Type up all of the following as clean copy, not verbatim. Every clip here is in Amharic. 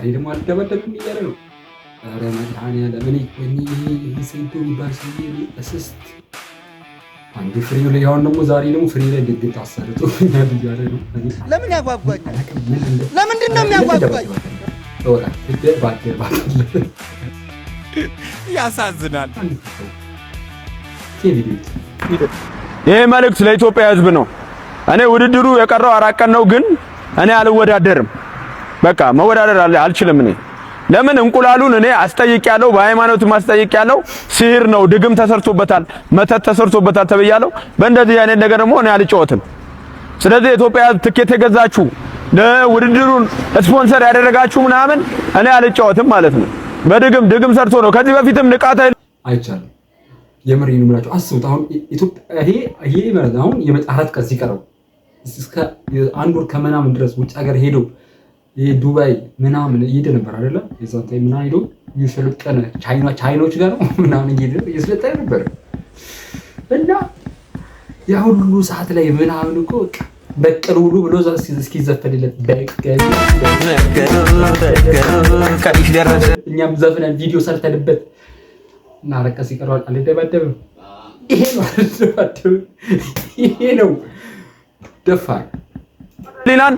እኔ ደግሞ አልደበደብም እያለ ነው። ኧረ መድኃኒዓለም እኔ ሴንቶ የሚባል ሰውዬ እስስት አንዱ ፍሬው ላይ አሁን ደግሞ ዛሬ ደግሞ ፍሬ ላይ ድግት አሰርቶ እያለ ነው። ለምን ያጓጓኝ? ለምንድን ነው የሚያጓጓኝ? ያሳዝናል። ይሄ መልእክት ለኢትዮጵያ ሕዝብ ነው። እኔ ውድድሩ የቀረው 4 ቀን ነው፣ ግን እኔ አልወዳደርም። በቃ መወዳደር አልችልም። እኔ ለምን እንቁላሉን እኔ አስጠይቄያለሁ፣ በሃይማኖት ማስጠይቄያለሁ። ሲህር ነው፣ ድግም ተሰርቶበታል፣ መተት ተሰርቶበታል ተብያለሁ። በእንደዚህ አይነት ነገር ደግሞ እኔ አልጫወትም። ስለዚህ ኢትዮጵያ ትኬት የገዛችሁ ለውድድሩን ስፖንሰር ያደረጋችሁ ምናምን እኔ አልጫወትም ማለት ነው። በድግም ሰርቶ ነው። ከዚህ በፊትም ንቃታ አይቻልም። የምሬን ነው የምላችሁ። አስቡት አሁን ኢትዮጵያ ይሄ ማለት አሁን የመጣራት ቀን ሲቀረው እስከ 1 ወር ከምናምን ድረስ ውጭ ሀገር ሄዶ ዱባይ ምናምን እየሄደ ነበር አይደለ? የዛን ታይም ምናምን ሄዶ እየሰለጠነ ቻይኖች ጋር ነው ምናምን እየሰለጠነ ነበር እና ያ ሁሉ ሰዓት ላይ ምናምን እኮ በቀሉ ሁሉ ብሎ እስኪዘፈንለት እኛም ዘፍነን ቪዲዮ ሰርተንበት እና ረቀስ ይቀረዋል። አልደባደብም። ይሄ ነው ደፋር ሊናን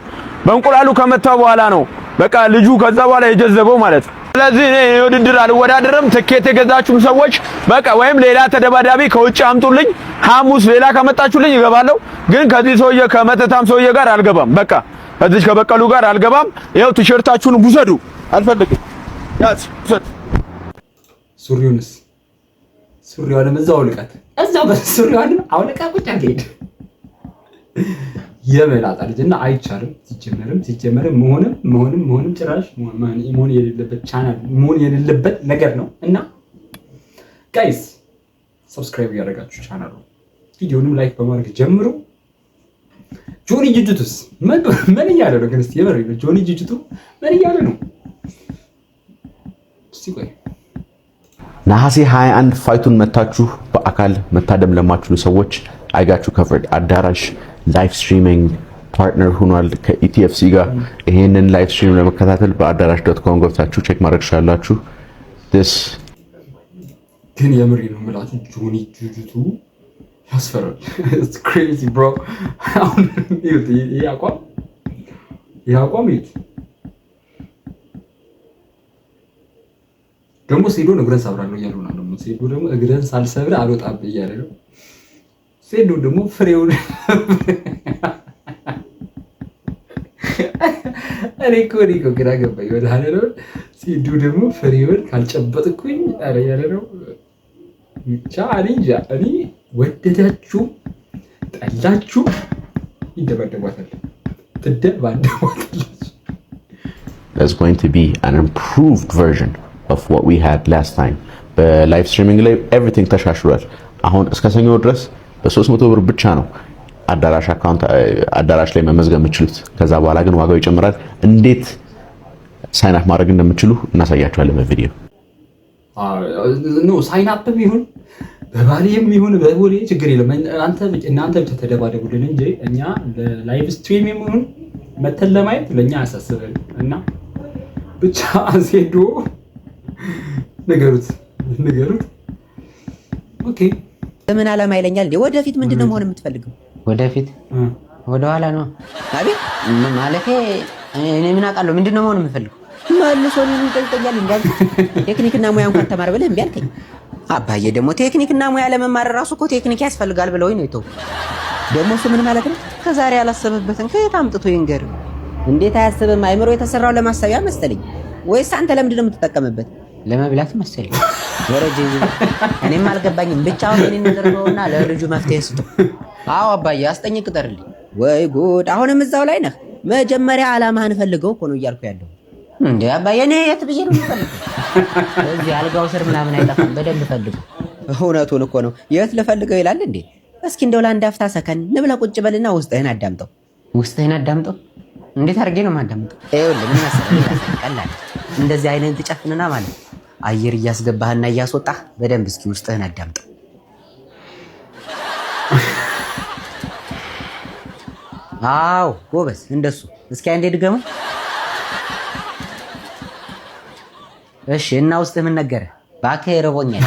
በእንቁላሉ ከመታው በኋላ ነው በቃ ልጁ ከዛ በኋላ የጀዘበው ማለት ነው። ስለዚህ እኔ ውድድር አልወዳደርም። ትኬት የገዛችሁም ሰዎች በቃ ወይም ሌላ ተደባዳቢ ከውጭ አምጡልኝ። ሐሙስ ሌላ ከመጣችሁልኝ እገባለሁ። ግን ከዚህ ሰውዬ ከመተታም ሰውዬ ጋር አልገባም። በቃ ከዚህ ከበቀሉ ጋር አልገባም። ይኸው ቲሸርታችሁን ውሰዱ። አልፈልግም። ያዝ ውሰድ። ሱሪዋንም እዛው አውልቃት፣ እዛው በሱሪዋንም አውልቃ ቁጭ አድርገህ የመላጣ ልጅና አይቻልም። ሲጀመርም መሆንም ጭራሽ መሆን የሌለበት ቻናል መሆን የሌለበት ነገር ነው። እና ጋይስ ሰብስክራይብ ያደርጋችሁ ቻናሉ ቪዲዮንም ላይክ በማድረግ ጀምሩ። ጆኒ ጁጁቱስ ምን እያለ ነው? ግን እስቲ የምር ጆኒ ጁጁቱ ምን እያለ ነው? እስቲ ቆይ ነሐሴ 21 ፋይቱን መታችሁ በአካል መታደም ለማትችሉ ሰዎች አይጋችሁ ከቨርድ አዳራሽ ላይቭ ስትሪሚንግ ፓርትነር ሆኗል ከኢቲኤፍሲ ጋር። ይሄንን ላይቭ ስትሪም ለመከታተል በአዳራሽ.com ገብታችሁ ቼክ ማድረግ ትችላላችሁ። ግን የምሬ ነው የምላችሁ ጆኒ ጁጁቱ ያስፈራል። ኢትስ ክሬዚ ብሮ። አሁን ይሄ አቋም ደግሞ ሴዶ እግረን ሰብራለሁ እያሉ ነው። ደግሞ ሴዶ ደግሞ እግረን ሳልሰብር አልወጣም እያለ ነው። ሴዶ ደግሞ ፍሬውን እኔ እኮ ግራ ገባኝ። ወደ ነው ሴዶ ደግሞ ፍሬውን ካልጨበጥኩኝ አለ እያለ ነው። ብቻ እኔ ወደዳችሁ ጠላችሁ ይደባደቧታል፣ ትደባደቧታለች። There's going to be an improved version of what we had last time. በላይቭ ስትሪሚንግ ላይ ኤቭሪቲንግ ተሻሽሏል። አሁን እስከ ሰኞ ድረስ በ300 ብር ብቻ ነው አዳራሽ ላይ መመዝገብ የምትችሉት። ከዛ በኋላ ግን ዋጋው ይጨምራል። እንዴት ሳይን አፕ ማድረግ እንደምትችሉ እናሳያችኋለን በቪዲዮ። ሳይን አፕም ይሁን በባሌም ይሁን በቦሌ ችግር የለም። እናንተ ብቻ ተደባደቡልን እንጂ እኛ ለላይቭ ስትሪም ይሁን መተን ለማየት ለኛ ያሳስበን እና ብቻ ዜዶ ንገሩት። ኦኬ ምን ዓላማ ይለኛል እንዴ? ወደፊት ምንድነው መሆን የምትፈልገው? ወደፊት ወደ ኋላ ነው አቤት ማለቴ እኔ ምን አውቃለሁ ምንድነው መሆን የምፈልገው? መልሶ ነው ይጠይቀኛል እንዳል ቴክኒክና ሙያ እንኳን ተማር ብለህ እምቢ አልከኝ። አባዬ ደግሞ ቴክኒክና ሙያ ለመማር ራሱ እኮ ቴክኒክ ያስፈልጋል ብለውኝ ነው የተው። ደግሞ እሱ ምን ማለት ነው? ከዛሬ ያላሰበበትን ከየት አምጥቶ ይንገር? እንዴት አያስብም? አይምሮ የተሰራው ለማሰቢያ መሰለኝ ወይስ አንተ ለምንድን ነው የምትጠቀምበት? ለመብላት መሰለኝ። ወረጄ እኔም አልገባኝም። ብቻውን እኔን እንደርበውና ለልጁ መፍትሄ ስጡ። አዎ አባዬ አስጠኝ ቅጠርልኝ። ወይ ጉድ! አሁንም እዛው ላይ ነህ። መጀመሪያ ዓላማህን ፈልገው እኮ ነው እያልኩ ያለው። እንዴ አባዬ እኔ የት ብዬ ነው የምፈልገው? እዚህ አልጋው ስር ምናምን አይጠፋም። በደንብ ፈልገው። እውነቱን እኮ ነው። የት ልፈልገው ይላል እንዴ? እስኪ እንደው ለአንድ አፍታ ሰከን ንብላ ቁጭ በልና ውስጥህን አዳምጠው። ውስጥህን አዳምጠው? እንዴት አድርጌ ነው የማዳምጠው? ይኸውልህ ምን መሰለህ፣ ቀላል እንደዚህ አይነት ትጨፍንና ማለት አየር እያስገባህና እያስወጣህ በደንብ እስኪ ውስጥህን አዳምጠው። አዎ ጎበዝ፣ እንደሱ። እስኪ አንዴ ድገሙ። እሺ እና ውስጥ ምን ነገረ? እባክህ ረቦኛል።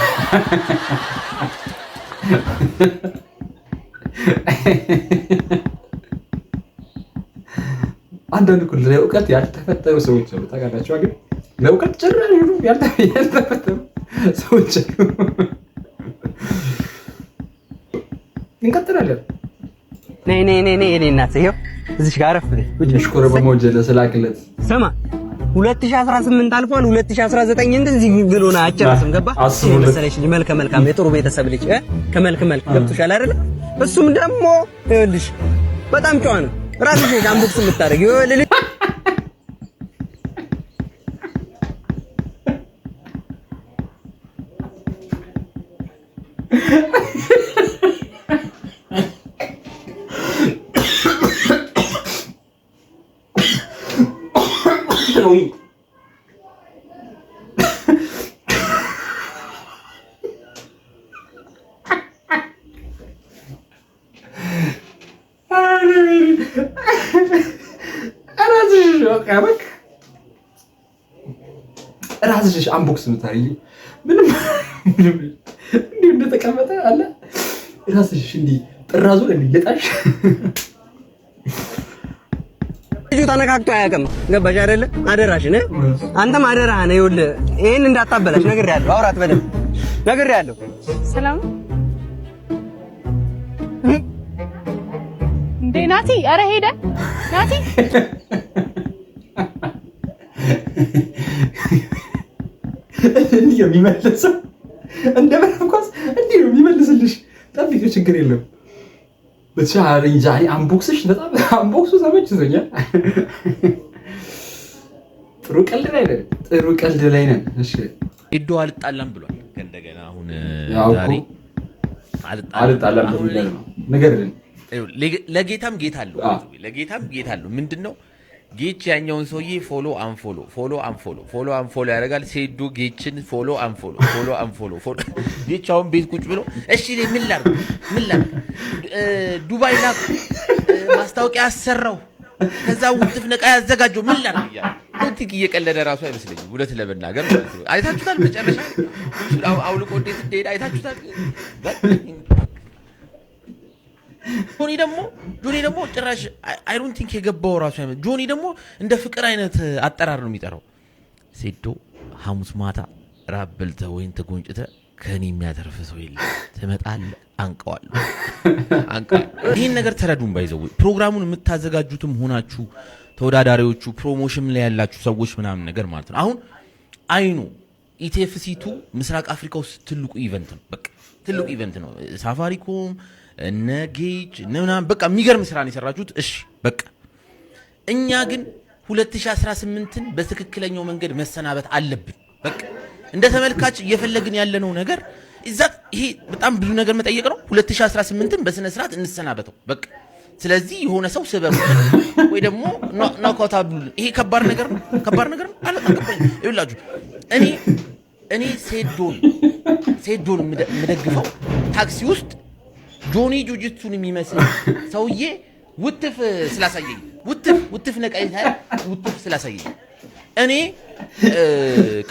አንዳንድ እኮ ለእውቀት ያልተፈጠሩ ሰዎች አሉ ታውቃላችሁ። ግን ለእውቀት ጭራሽ ያልተፈጠሩ ሰዎች አሉ። እንቀጥላለን። ነይ እኔ እናት ይሄው እዚህ ጋር አረፍ ብለሽ እሽኮረ በመወጀለ ስላክለት ስማ 2018 አልፏል። 2019 እንደዚህ ብሎና አጨረስም ገባ መሰለሽ መልከ መልካም የጥሩ ቤተሰብ ልጅ ከመልክ ገብቶሻል አይደል? እሱም ደግሞ ይኸውልሽ በጣም ጨዋ ነው። ራስሽ አንቦክስ የምታደርጊው ይኸውልሽ ራስሽ አንቦክስ የምታደርጊው ምንም እንዲሁ እንደተቀመጠ አለ። ራስሽ እንዲህ ጥራዙን እንዲህ ልጣሽ ልጁ ተነካክቶ አያውቅም። ገባሽ አይደለ? አደራሽን አንተም አደራህን ይኸውልህ ይሄን እንዳታበላሽ ነግሬሃለሁ። አውራት በደምብ ነግሬሃለሁ። ሰላም እንዴ ናቲ? ኧረ ሄደ ናቲ። እንዲህ የሚመልሰው እንደ በረኳስ እንዲህ ነው የሚመልስልሽ። ጠብቂ፣ ችግር የለም። በተሻለ እንጃ አንቦክስሽ በጣም አንቦክሱ ተመችቶኛል። ጥሩ ቀልድ ላይ ነን። እሺ ሄዶ አልጣላም ብሏል። እንደገና አሁን ዛሬ አልጣላም ብሏል ነው ነገር ግን ለጌታም ጌታ አለው። ምንድነው ጌች ያኛውን ሰውዬ ፎሎ አንፎሎ ያደርጋል። ሴዶ ጌችን ፎሎ አንፎሎ ጌች አሁን ቤት ቁጭ ብሎ እሺ ምን ላድርግ ዱባይ ላኩ ማስታወቂያ አሰራው ከዛ ውጥፍ ነቃ ያዘጋጀው ምን ላድርግ እያለ እንትን እየቀለደ ራሱ አይመስለኝም። ሁለት ለመናገር ማለት ነው። አይታችሁታል መጨረሻ አውልቆ እንዴት እንደሄደ አይታችሁታል። ጆኒ ደግሞ ጭራሽ አይ ዶንት ቲንክ የገባው ራሱ አይመስል። ጆኒ ደግሞ እንደ ፍቅር አይነት አጠራር ነው የሚጠራው። ሴዶ ሐሙስ ማታ ራብ በልተህ ወይን ተጎንጭተህ ከኔ የሚያተርፍ ሰው የለም፣ ትመጣለህ፣ አንቀዋለሁ። ይህን ነገር ተረዱን። ባይዘው ፕሮግራሙን የምታዘጋጁትም ሆናችሁ ተወዳዳሪዎቹ ፕሮሞሽን ላይ ያላችሁ ሰዎች ምናምን ነገር ማለት ነው። አሁን አይኑ ኢቲኤፍሲ2 ምስራቅ አፍሪካ ውስጥ ትልቁ ኢቨንት ነው። በቃ ትልቁ ኢቨንት ነው። ሳፋሪኮም እነ ጌጅ ምናምን በቃ የሚገርም ስራ ነው የሰራችሁት። እሺ በቃ እኛ ግን 2018ን በትክክለኛው መንገድ መሰናበት አለብን። በቃ እንደ ተመልካች እየፈለግን ያለነው ነገር ይሄ በጣም ብዙ ነገር መጠየቅ ነው። 2018ን በስነ ስርዓት እንሰናበተው በቃ። ስለዚህ የሆነ ሰው ስበሩ ወይ ደግሞ ናውካታብሉ ይሄ ከባድ ነገር ነው አለጣቀኝ ይላችሁ። እኔ ሴዶን የምደግፈው ታክሲ ውስጥ ጆኒ ጁጅቱን የሚመስል ሰውዬ ውትፍ ስላሳየኝ ውትፍ ነቀይታ ውትፍ ስላሳየኝ እኔ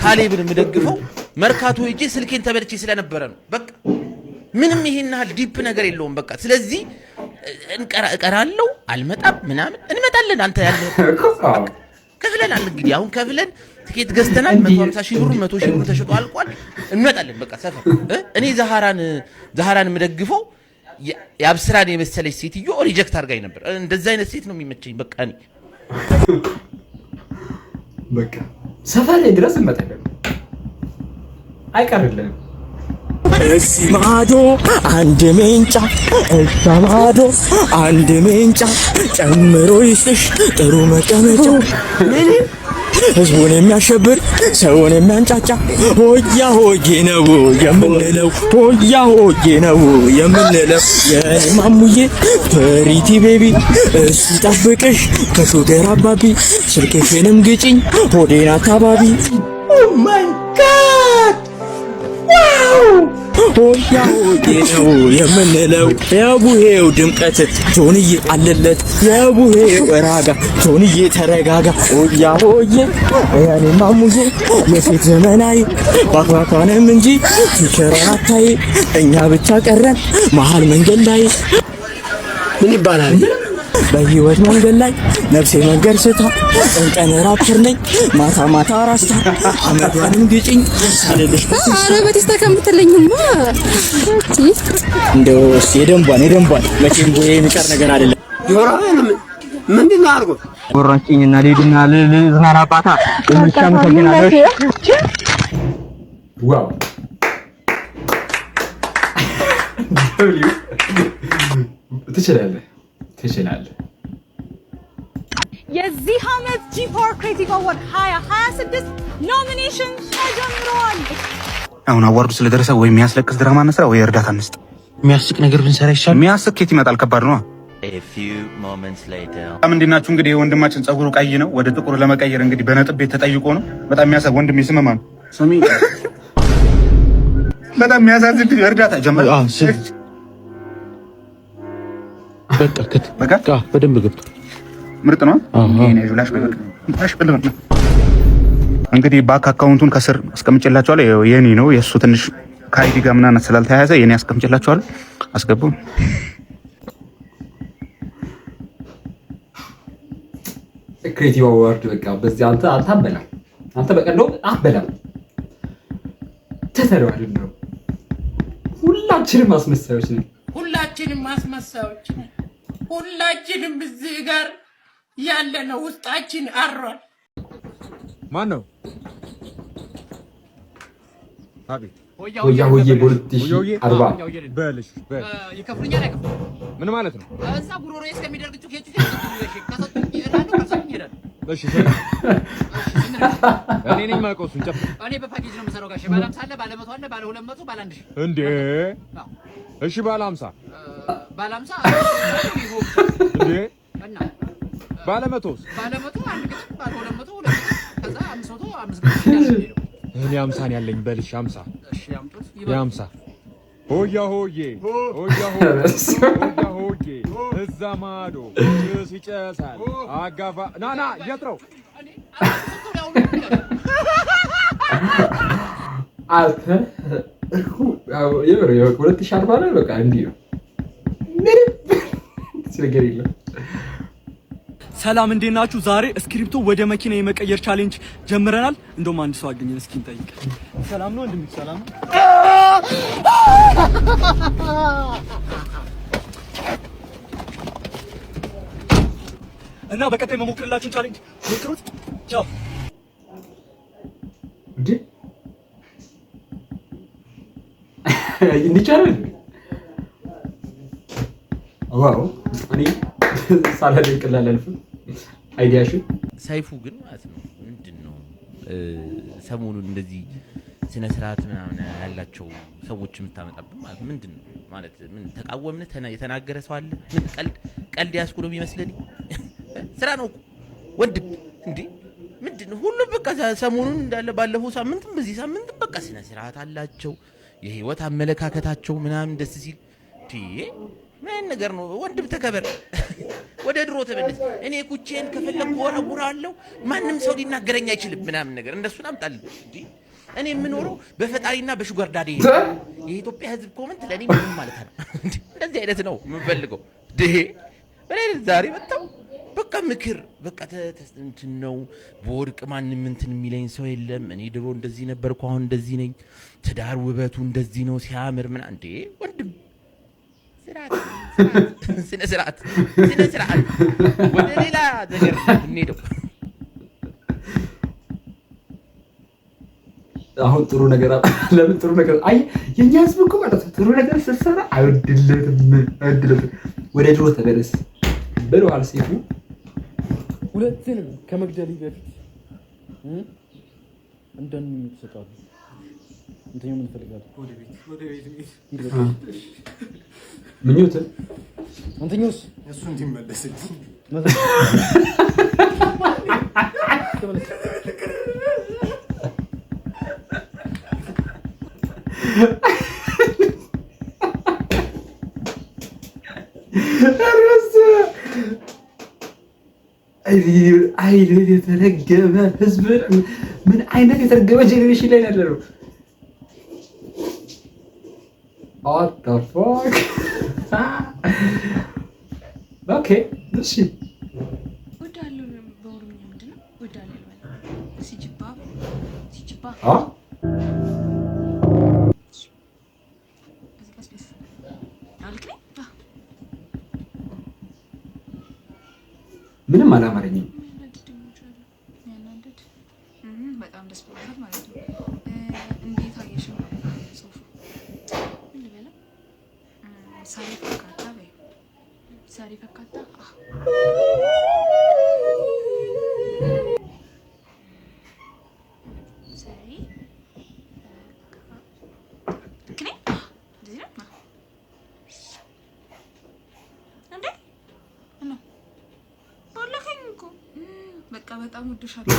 ካሌብን የምደግፈው መርካቶ ሄጄ ስልኬን ተበልቼ ስለነበረ ነው። በቃ ምንም ይሄን ያህል ዲፕ ነገር የለውም። በቃ ስለዚህ እቀራለሁ አልመጣም ምናምን እንመጣለን። አንተ ያለ ከፍለናል። እንግዲህ አሁን ከፍለን ትኬት ገዝተናል። 150 ሺህ ብሩ 100 ሺህ ብሩ ተሽጦ አልቋል። እንመጣለን። በቃ ሰፈር እኔ ዛሃራን የምደግፈው የአብስራን የመሰለች ሴትዮ ሪጀክት አድርጋኝ ነበር። እንደዛ አይነት ሴት ነው የሚመቸኝ። በቃ እኔ በቃ ሰፈር ላይ ድረስ እንመጣለን። አይቀርልንም። እዚህ ማዶ አንድ ሜንጫ እዛ ማዶ አንድ ሜንጫ ጨምሮ ይስጥሽ ጥሩ መቀመጫ ህዝቡን የሚያሸብር ሰውን የሚያንጫጫ ሆያ ሆዬ ነው የምንለው ሆያ ሆዬ ነው የምንለው የማሙዬ ፕሪቲ ቤቢ እሱ ጠብቅሽ ከሹገር አባቢ ስልክሽንም ግጭኝ ሆዴን አካባቢ ኦ ማይ ጋድ ዋው ሆያ ሆዬ ነው የምንለው የቡሄው ድምቀት ጆንዬ አለለት የቡሄው ራጋ ጆንዬ ተረጋጋ ሆያ ሆዬ ያኔ ማሙዬ የሴት ዘመናዊ ባክባኳንም እንጂ ሲከራታይ እኛ ብቻ ቀረን መሃል መንገድ ላይ ምን ይባላል በህይወት መንገድ ላይ ነፍሴ መንገድ ስታ እንቀን ራፕተር ነኝ ማታ ማታ ራስታ አመዷንም ግጭኝ ሳልልሽ ኧረ በቴስታ ከምትለኝማ እንደው የደንቧን መቼም ቦዬ የሚቀር ነገር አይደለም። ጆሮ ምንድን ነው አድርጎ ወራንቺኝና ሌድና ልዝናናባታ ለምቻም ተገናለሽ ዋው ትችላለህ። የዚህ ዓመት G4 ክሬቲቭ አዋርድ 2026 ኖሚኔሽን ተጀምሯል። አሁን አዋርዱ ስለደረሰ ወይ የሚያስለቅስ ድራማ እንስራ ወይ እርዳታ እንስጥ። የሚያስቅ ነገር ብንሰራ ይሻላል። የሚያስቅ ኬት ይመጣል? ከባድ ነው። ምንድን ናችሁ እንግዲህ ወንድማችን ጸጉሩ ቀይ ነው ወደ ጥቁር ለመቀየር እንግዲህ በነጥብ ቤት ተጠይቆ ነው። በጣም የሚያሳዝን ወንድሜ ስመማ ነው ስሚ በጣም የሚያሳዝን እርዳታ ጀመረ። በቃ በደንብ ገብቷል። ምርጥ ነው። እንግዲህ ባንክ አካውንቱን ከስር አስቀምጬላችኋለሁ። የኔ ነው የእሱ ትንሽ ከአይዲ ጋር ምናምን ስላልተያያዘ የኔ አስቀምጬላችኋለሁ። አስገቡ። ክሬቲቭ አዋርድ በቃ በዚህ አንተ አበላም። አንተ በቀደው አበላም ተተረዋል ነው። ሁላችንም ማስመሰያዎች ነን። ሁላችንም እዚህ ጋር ያለነው ውስጣችን አሯል። ማን ነው? አቤት ሆያ ሆዬ በ2040 በልሽ ይከፍሉኛል። ምን ማለት ነው? እዛ ጉሮሮ እስከሚደርግ ጩኬት ከሰጡኝ ይላሉ ከሰጡኝ ይላሉ። እሺ እኔ ነኝ ማውቀው እሱን ጨፍ እኔ በፓኬጅ ነው የምሰራው። ጋሼ ባለ 50 አለ፣ ባለ 100 አለ፣ ባለ 200፣ ባለ 1000 እንዴ? እሺ ባለ 50 ባለ 50 እንዴ? እና ባለ 100 ባለ 100 አንድ ግጥም፣ ባለ 200 ሁለት፣ ከዛ 500 5 ግጥም ያለው እኔ 50 ነው ያለኝ። በልሽ 50 እሺ ያምጡት የ50 ሆያ ሆዬ ሆያ ሆዬ እዛ ማዶ ጭስ ይጨሳል። አጋፋ ናና የት ነው አንተ እኮ የምር 2040 ላይ በቃ እንዲህ ነው። ምንም ነገር የለም። ሰላም እንዴት ናችሁ? ዛሬ እስክሪፕቶ ወደ መኪና የመቀየር ቻሌንጅ ጀምረናል። እንደውም አንድ ሰው አገኘን፣ እስኪ እንጠይቅ። ሰላም ነው እንደምን? ሰላም ነው። እና በቀጣይ መሞክርላችሁን ቻሌንጅ ሞክሩት። ቻው። እንዴ እንዲቻላል? ዋው እኔ ሳላደንቅልህ አልፍም። አይዲያሽን ሰይፉ ግን ማለት ነው ምንድነው ሰሞኑን እንደዚህ ስነ ስርዓት ምናምን ያላቸው ሰዎች የምታመጣብን ማለት ምንድነው? ማለት ምን ተቃወምን? የተናገረ ሰው አለ? ምን ቀልድ ያስኩ ነው የሚመስለኝ። ስራ ነው ወንድም እንዴ ምንድነው? ሁሉም በቃ ሰሞኑን እንዳለ ባለፈው ሳምንትም በዚህ ሳምንትም በቃ ስነ ስርዓት አላቸው። የህይወት አመለካከታቸው ምናምን ደስ ሲል ምን ነገር ነው? ወንድም ተከበር፣ ወደ ድሮ ተመለስ። እኔ ኩቼን ከፈለኩ ወረውራለሁ፣ ማንም ሰው ሊናገረኝ አይችልም ምናምን ነገር እንደሱን አምጣልኝ እንዴ። እኔ የምኖረው በፈጣሪና በሹገር ዳዲ። የኢትዮጵያ ህዝብ ኮመንት ለኔ ምንም ማለት ነው። እንደዚህ አይነት ነው የምፈልገው። ደሄ በሌላ ዛሬ መጣው በቃ ምክር በቃ እንትን ነው። በወርቅ ማንም እንትን የሚለኝ ሰው የለም። እኔ ድሮ እንደዚህ ነበርኩ፣ አሁን እንደዚህ ነኝ። ትዳር ውበቱ እንደዚህ ነው ሲያምር ምን አንዴ ወንድም ስነ ስርዓት ወደ ሌላ ነገር እንሄደው። አሁን ጥሩ ነገር ለምን ጥሩ ነገር አይ የኛ ህዝብ እኮ ማለት ጥሩ ነገር ስትሰራ አይወድለትም። ወደ ድሮ ተመለስ ብለዋል ሴቱ። ሁለቱንም ከመግደል በፊት እንደን ተሰጣጡ እንተኛ ምን ፈልጋለህ? ወደ ቤት ምኞት አንተኛውስ እሱ እንዲመለስልኝ አይ የተረገመ ህዝብ ምን አይነት የተረገመ ጄኔሬሽን ላይ ያለ ነው። What the fuck? ኦኬ እሺ ወዳለው በኦሮምኛ ምንድን ነው? ወዳለው ሲጅባ ምንም አላማረኝም። በጣም ደስ ብሎኛል ማለት ነው። እንዴት አየሽው? ጽሁፉ ምን ልበለው? ሳሪ ፈካታ በይ ሳሪ ፈካታ በቃ በጣም ወድሻለሁ።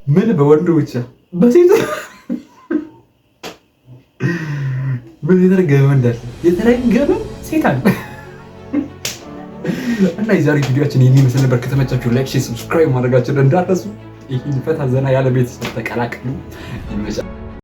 ምን በወንዱ ብቻ በሴቱ ምን የተረገመ እንዳለ የተረገመ ሴት አለ። እና የዛሬ ቪዲዮአችን ይህን ይመስል ነበር። ከተመቻችሁ ላይክ፣ ሼር፣ ሰብስክራይብ ማድረጋችሁን እንዳትረሱ። ይህን ፈታ ዘና ያለ ቤተሰብ ተቀላቀሉ። ይመቻችሁ።